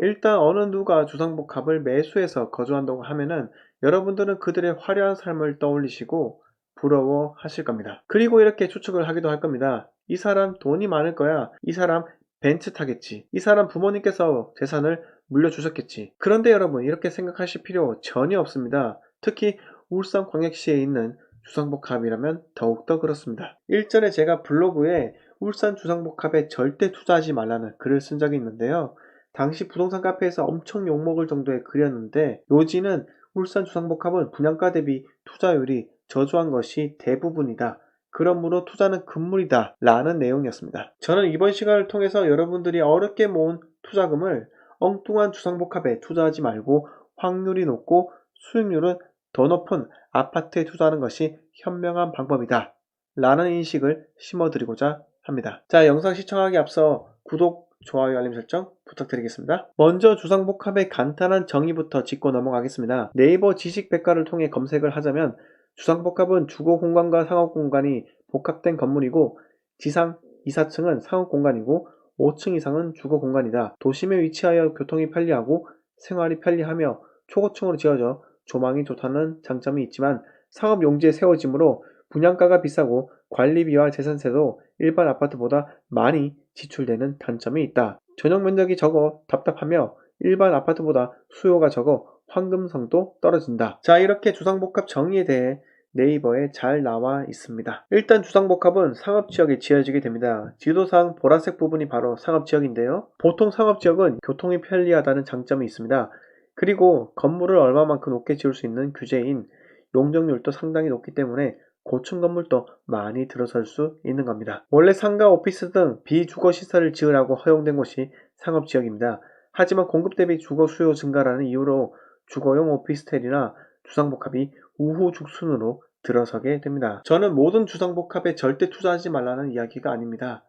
일단 어느 누가 주상복합을 매수해서 거주한다고 하면은 여러분들은 그들의 화려한 삶을 떠올리시고 부러워하실 겁니다. 그리고 이렇게 추측을 하기도 할 겁니다. 이 사람 돈이 많을 거야. 이 사람 벤츠 타겠지. 이 사람 부모님께서 재산을 물려주셨겠지. 그런데 여러분, 이렇게 생각하실 필요 전혀 없습니다. 특히 울산광역시에 있는 주상복합이라면 더욱더 그렇습니다. 일전에 제가 블로그에 울산 주상복합에 절대 투자하지 말라는 글을 쓴 적이 있는데요. 당시 부동산 카페에서 엄청 욕먹을 정도의 글이었는데, 요지는 울산 주상복합은 분양가 대비 투자율이 저조한 것이 대부분이다. 그러므로 투자는 금물이다 라는 내용이었습니다. 저는 이번 시간을 통해서 여러분들이 어렵게 모은 투자금을 엉뚱한 주상복합에 투자하지 말고 확률이 높고 수익률은 더 높은 아파트에 투자하는 것이 현명한 방법이다 라는 인식을 심어드리고자 합니다. 자, 영상 시청하기 앞서 구독, 좋아요, 알림 설정 부탁드리겠습니다. 먼저 주상복합의 간단한 정의부터 짚고 넘어가겠습니다. 네이버 지식백과를 통해 검색을 하자면 주상복합은 주거공간과 상업공간이 복합된 건물이고 지상 2, 4층은 상업공간이고 5층 이상은 주거공간이다. 도심에 위치하여 교통이 편리하고 생활이 편리하며 초고층으로 지어져 조망이 좋다는 장점이 있지만 상업용지에 세워지므로 분양가가 비싸고 관리비와 재산세도 일반 아파트보다 많이 지출되는 단점이 있다. 전용 면적이 적어 답답하며 일반 아파트보다 수요가 적어 황금성도 떨어진다. 자, 이렇게 주상복합 정의에 대해 네이버에 잘 나와 있습니다. 일단 주상복합은 상업지역에 지어지게 됩니다. 지도상 보라색 부분이 바로 상업지역인데요. 보통 상업지역은 교통이 편리하다는 장점이 있습니다. 그리고 건물을 얼마만큼 높게 지을 수 있는 규제인 용적률도 상당히 높기 때문에 고층 건물도 많이 들어설 수 있는 겁니다. 원래 상가, 오피스 등 비주거 시설을 지으라고 허용된 곳이 상업지역입니다. 하지만 공급 대비 주거 수요 증가라는 이유로 주거용 오피스텔이나 주상복합이 우후죽순으로 들어서게 됩니다. 저는 모든 주상복합에 절대 투자하지 말라는 이야기가 아닙니다.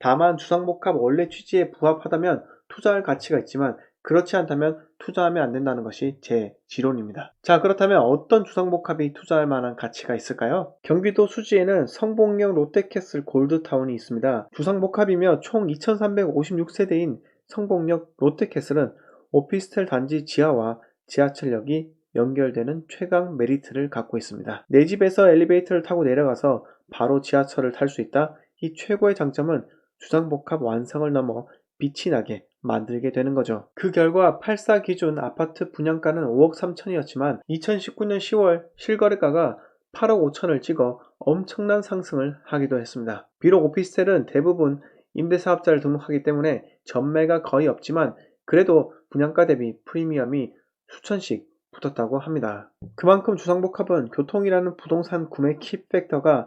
다만 주상복합 원래 취지에 부합하다면 투자할 가치가 있지만 그렇지 않다면 투자하면 안 된다는 것이 제 지론입니다. 자, 그렇다면 어떤 주상복합이 투자할 만한 가치가 있을까요? 경기도 수지에는 성봉역 롯데캐슬 골드타운이 있습니다. 주상복합이며 총 2356세대인 성봉역 롯데캐슬은 오피스텔 단지 지하와 지하철역이 연결되는 최강 메리트를 갖고 있습니다. 내 집에서 엘리베이터를 타고 내려가서 바로 지하철을 탈 수 있다. 이 최고의 장점은 주상복합 완성을 넘어 빛이 나게 만들게 되는 거죠. 그 결과 84 기준 아파트 분양가는 5억 3천이었지만 2019년 10월 실거래가가 8억 5천을 찍어 엄청난 상승을 하기도 했습니다. 비록 오피스텔은 대부분 임대사업자를 등록하기 때문에 전매가 거의 없지만 그래도 분양가 대비 프리미엄이 수천씩 붙었다고 합니다. 그만큼 주상복합은 교통이라는 부동산 구매 키팩터가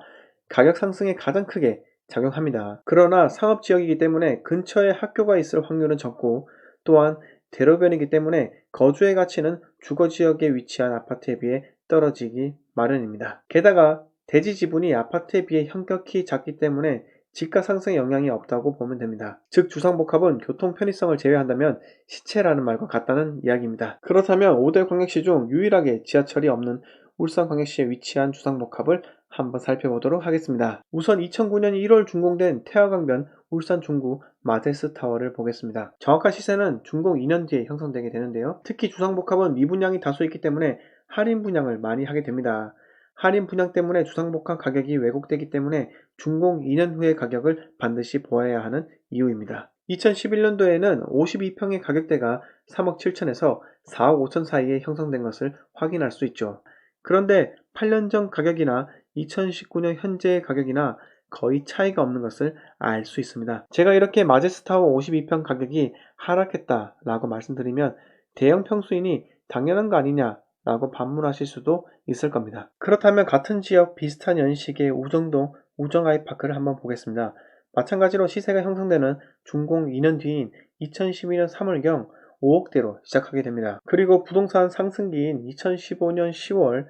가격 상승에 가장 크게 작용합니다. 그러나 상업지역이기 때문에 근처에 학교가 있을 확률은 적고 또한 대로변이기 때문에 거주의 가치는 주거지역에 위치한 아파트에 비해 떨어지기 마련입니다. 게다가 대지 지분이 아파트에 비해 현격히 작기 때문에 집가 상승에 영향이 없다고 보면 됩니다. 즉 주상복합은 교통 편의성을 제외한다면 시체라는 말과 같다는 이야기입니다. 그렇다면 5대 광역시 중 유일하게 지하철이 없는 울산광역시에 위치한 주상복합을 한번 살펴보도록 하겠습니다. 우선 2009년 1월 준공된 태화강변 울산 중구 마제스타워를 보겠습니다. 정확한 시세는 준공 2년 뒤에 형성되게 되는데요. 특히 주상복합은 미분양이 다수 있기 때문에 할인 분양을 많이 하게 됩니다. 할인 분양 때문에 주상복합 가격이 왜곡되기 때문에 준공 2년 후의 가격을 반드시 보아야 하는 이유입니다. 2011년도에는 52평의 가격대가 3억 7천에서 4억 5천 사이에 형성된 것을 확인할 수 있죠. 그런데 8년 전 가격이나 2019년 현재의 가격이나 거의 차이가 없는 것을 알 수 있습니다. 제가 이렇게 마제스타워 52평 가격이 하락했다라고 말씀드리면 대형 평수인이 당연한 거 아니냐 라고 반문하실 수도 있을 겁니다. 그렇다면 같은 지역 비슷한 연식의 우정동 우정아이파크를 한번 보겠습니다. 마찬가지로 시세가 형성되는 준공 2년 뒤인 2012년 3월경 5억대로 시작하게 됩니다. 그리고 부동산 상승기인 2015년 10월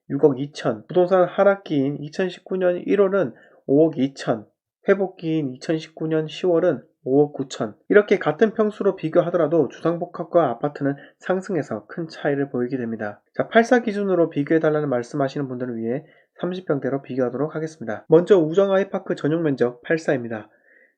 6억 2천, 부동산 하락기인 2019년 1월은 5억 2천, 회복기인 2019년 10월은 5억 9천. 이렇게 같은 평수로 비교하더라도 주상복합과 아파트는 상승해서 큰 차이를 보이게 됩니다. 자, 84 기준으로 비교해달라는 말씀하시는 분들을 위해 30평대로 비교하도록 하겠습니다. 먼저 우정아이파크 전용 면적 84입니다.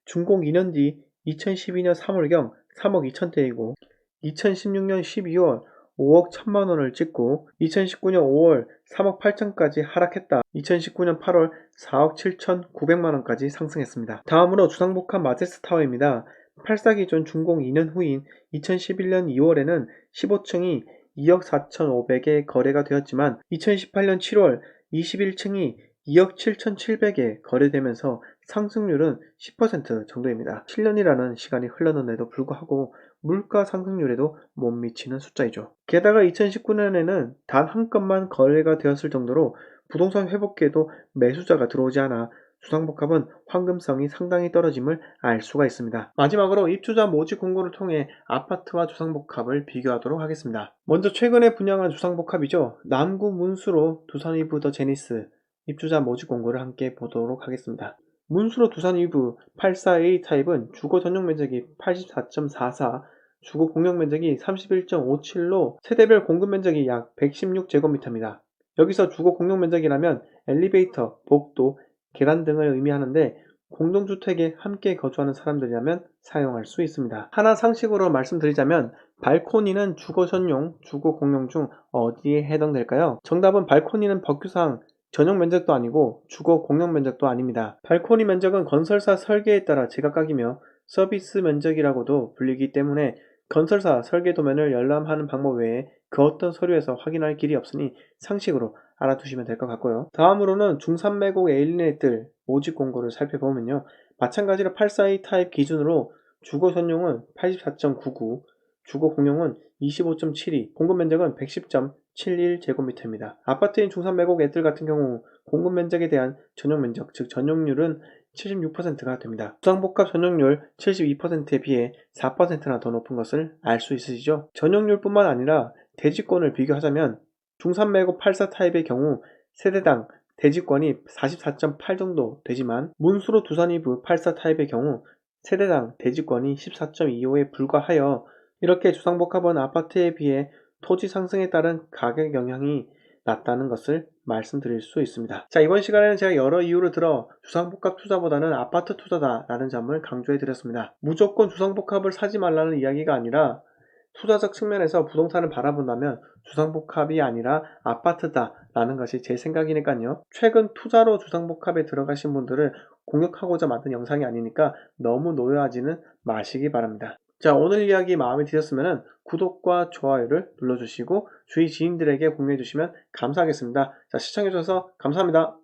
준공 2년 뒤 2012년 3월경 3억 2천대이고 2016년 12월 5억 1천만 원을 찍고 2019년 5월 3억 8천까지 하락했다. 2019년 8월 4억 7천 9백만 원까지 상승했습니다. 다음으로 주상복합 마제스 타워입니다. 8사 기존 준공 2년 후인 2011년 2월에는 15층이 2억 4천5백에 거래가 되었지만 2018년 7월 21층이 2억 7천7백에 거래되면서 상승률은 10% 정도입니다. 7년이라는 시간이 흘렀는데도 불구하고 물가 상승률에도 못 미치는 숫자이죠. 게다가 2019년에는 단 한 건만 거래가 되었을 정도로 부동산 회복기에도 매수자가 들어오지 않아 주상복합은 황금성이 상당히 떨어짐을 알 수가 있습니다. 마지막으로 입주자 모집 공고를 통해 아파트와 주상복합을 비교하도록 하겠습니다. 먼저 최근에 분양한 주상복합이죠. 남구 문수로 두산 위브 더 제니스 입주자 모집 공고를 함께 보도록 하겠습니다. 문수로 두산 위브 84A 타입은 주거 전용 면적이 84.44, 주거 공용 면적이 31.57로 세대별 공급 면적이 약 116제곱미터입니다. 여기서 주거 공용 면적이라면 엘리베이터, 복도, 계단 등을 의미하는데 공동주택에 함께 거주하는 사람들이라면 사용할 수 있습니다. 하나 상식으로 말씀드리자면 발코니는 주거 전용, 주거 공용 중 어디에 해당될까요? 정답은 발코니는 법규상 전용 면적도 아니고 주거 공용 면적도 아닙니다. 발코니 면적은 건설사 설계에 따라 제각각이며 서비스 면적이라고도 불리기 때문에 건설사 설계 도면을 열람하는 방법 외에 그 어떤 서류에서 확인할 길이 없으니 상식으로 알아두시면 될 것 같고요. 다음으로는 중산매곡 에일리넷들 모집 공고를 살펴보면요. 마찬가지로 842 타입 기준으로 주거 전용은 84.99, 주거 공용은 25.72, 공급 면적은 110.71제곱미터입니다. 아파트인 중산매곡 애들 같은 경우 공급 면적에 대한 전용 면적, 즉 전용률은 76%가 됩니다. 주상복합 전용률 72%에 비해 4%나 더 높은 것을 알 수 있으시죠? 전용률뿐만 아니라 대지권을 비교하자면 중산매곡 84 타입의 경우 세대당 대지권이 44.8 정도 되지만 문수로 두산 위브 84 타입의 경우 세대당 대지권이 14.25에 불과하여 이렇게 주상복합은 아파트에 비해 토지 상승에 따른 가격 영향이 낮다는 것을 말씀드릴 수 있습니다. 자, 이번 시간에는 제가 여러 이유를 들어 주상복합 투자보다는 아파트 투자다라는 점을 강조해 드렸습니다. 무조건 주상복합을 사지 말라는 이야기가 아니라 투자적 측면에서 부동산을 바라본다면 주상복합이 아니라 아파트다라는 것이 제 생각이니까요. 최근 투자로 주상복합에 들어가신 분들을 공격하고자 만든 영상이 아니니까 너무 노여하지는 마시기 바랍니다. 자, 오늘 이야기 마음에 드셨으면 구독과 좋아요를 눌러주시고 주위 지인들에게 공유해 주시면 감사하겠습니다. 자, 시청해 주셔서 감사합니다.